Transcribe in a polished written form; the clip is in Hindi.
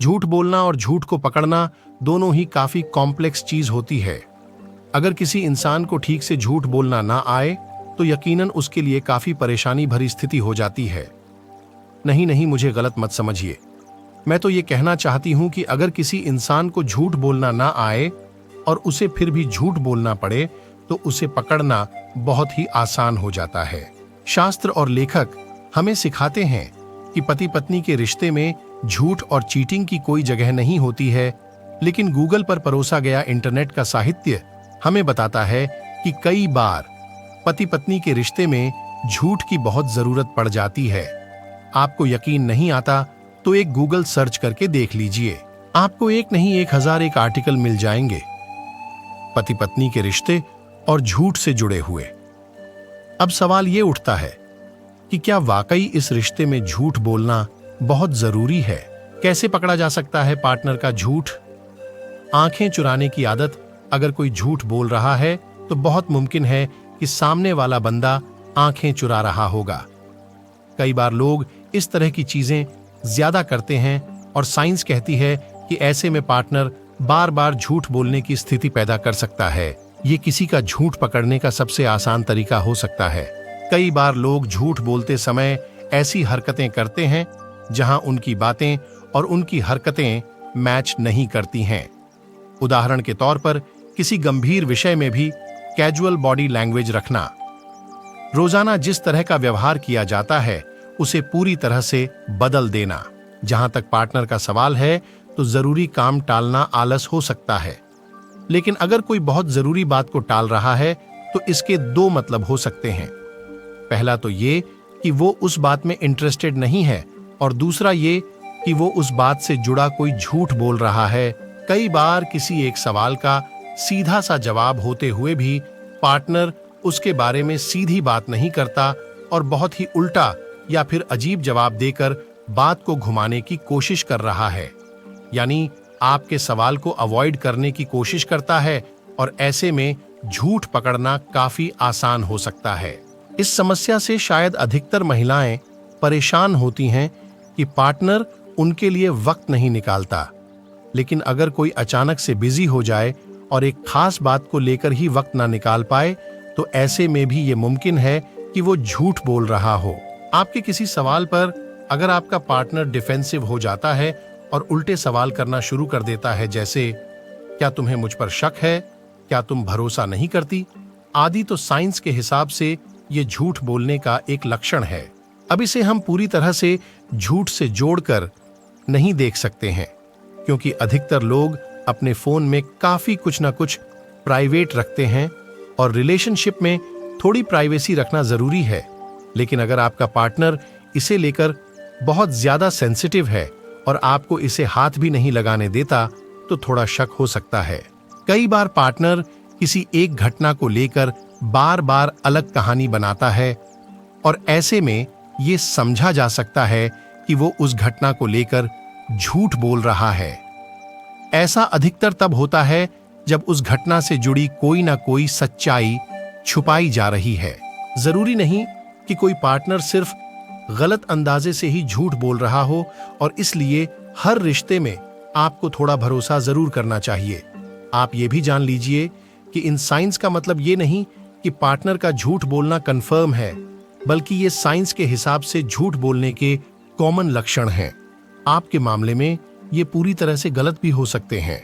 झूठ बोलना और झूठ को पकड़ना दोनों ही काफी कॉम्प्लेक्स चीज होती है। अगर किसी इंसान को ठीक से झूठ बोलना ना आए तो यकीनन उसके लिए काफी परेशानी भरी स्थिति हो जाती है। नहीं, मुझे गलत मत समझिए। मैं तो ये कहना चाहती हूं कि अगर किसी इंसान को झूठ बोलना ना आए और उसे फिर भी झूठ बोलना पड़े तो उसे पकड़ना बहुत ही आसान हो जाता है। शास्त्र और लेखक हमें सिखाते हैं कि पति पत्नी के रिश्ते में झूठ और चीटिंग की कोई जगह नहीं होती है, लेकिन गूगल पर परोसा गया इंटरनेट का साहित्य हमें बताता है कि कई बार पति पत्नी के रिश्ते में झूठ की बहुत जरूरत पड़ जाती है। आपको यकीन नहीं आता तो एक गूगल सर्च करके देख लीजिए, आपको एक नहीं 1001 आर्टिकल मिल जाएंगे पति पत्नी के रिश्ते और झूठ से जुड़े हुए। अब सवाल ये उठता है कि क्या वाकई इस रिश्ते में झूठ बोलना बहुत जरूरी है? कैसे पकड़ा जा सकता है पार्टनर का झूठ? आंखें चुराने की आदत अगर कोई झूठ बोल रहा है तो बहुत मुमकिन है कि सामने वाला बंदा आंखें चुरा रहा होगा। कई बार लोग इस तरह की चीजें ज्यादा करते हैं और साइंस कहती है कि ऐसे में पार्टनर बार बार झूठ बोलने की स्थिति पैदा कर सकता है। ये किसी का झूठ पकड़ने का सबसे आसान तरीका हो सकता है। कई बार लोग झूठ बोलते समय ऐसी हरकतें करते हैं जहां उनकी बातें और उनकी हरकतें मैच नहीं करती हैं। उदाहरण के तौर पर किसी गंभीर विषय में भी कैजुअल बॉडी लैंग्वेज रखना, रोजाना जिस तरह का व्यवहार किया जाता है उसे पूरी तरह से बदल देना। जहां तक पार्टनर का सवाल है तो जरूरी काम टालना आलस हो सकता है, लेकिन अगर कोई बहुत जरूरी बात को टाल रहा है तो इसके दो मतलब हो सकते हैं। पहला तो ये कि वो उस बात में इंटरेस्टेड नहीं है और दूसरा ये कि वो उस बात से जुड़ा कोई झूठ बोल रहा है। कई बार किसी एक सवाल का सीधा सा जवाब होते हुए भी पार्टनर उसके बारे में सीधी बात नहीं करता और बहुत ही उल्टा या फिर अजीब जवाब देकर बात को घुमाने की कोशिश कर रहा है, यानी आपके सवाल को अवॉइड करने की कोशिश करता है और ऐसे में झूठ पकड़ना काफी आसान हो सकता है। इस समस्या से शायद अधिकतर महिलाएं परेशान होती हैं कि पार्टनर उनके लिए वक्त नहीं निकालता, लेकिन अगर कोई अचानक से बिजी हो जाए और एक खास बात को लेकर ही वक्त ना निकाल पाए तो ऐसे में भी ये मुमकिन है कि वो झूठ बोल रहा हो। आपके किसी सवाल पर अगर आपका पार्टनर डिफेंसिव हो जाता है और उल्टे सवाल करना शुरू कर देता है, जैसे क्या तुम्हें मुझ पर शक है, क्या तुम भरोसा नहीं करती आदि, तो साइंस के हिसाब से ये झूठ बोलने का एक लक्षण है। अब इसे हम पूरी तरह से झूठ से जोड़कर नहीं देख सकते हैं, क्योंकि अधिकतर लोग अपने फोन में काफी कुछ ना कुछ प्राइवेट रखते हैं और रिलेशनशिप में थोड़ी प्राइवेसी रखना जरूरी है। लेकिन अगर आपका पार्टनर इसे लेकर बहुत ज्यादा सेंसिटिव है और आपको इसे हाथ भी नहीं लगाने देता तो थोड़ा शक हो सकता है। कई बार पार्टनर किसी एक घटना को लेकर बार बार अलग कहानी बनाता है और ऐसे में ये समझा जा सकता है कि वो उस घटना को लेकर झूठ बोल रहा है। ऐसा अधिकतर तब होता है जब उस घटना से जुड़ी कोई ना कोई सच्चाई छुपाई जा रही है। जरूरी नहीं कि कोई पार्टनर सिर्फ गलत अंदाजे से ही झूठ बोल रहा हो और इसलिए हर रिश्ते में आपको थोड़ा भरोसा जरूर करना चाहिए। आप ये भी जान लीजिए कि इन साइंस का मतलब ये नहीं कि पार्टनर का झूठ बोलना कंफर्म है, बल्कि ये साइंस के हिसाब से झूठ बोलने के कॉमन लक्षण हैं। आपके मामले में ये पूरी तरह से गलत भी हो सकते हैं।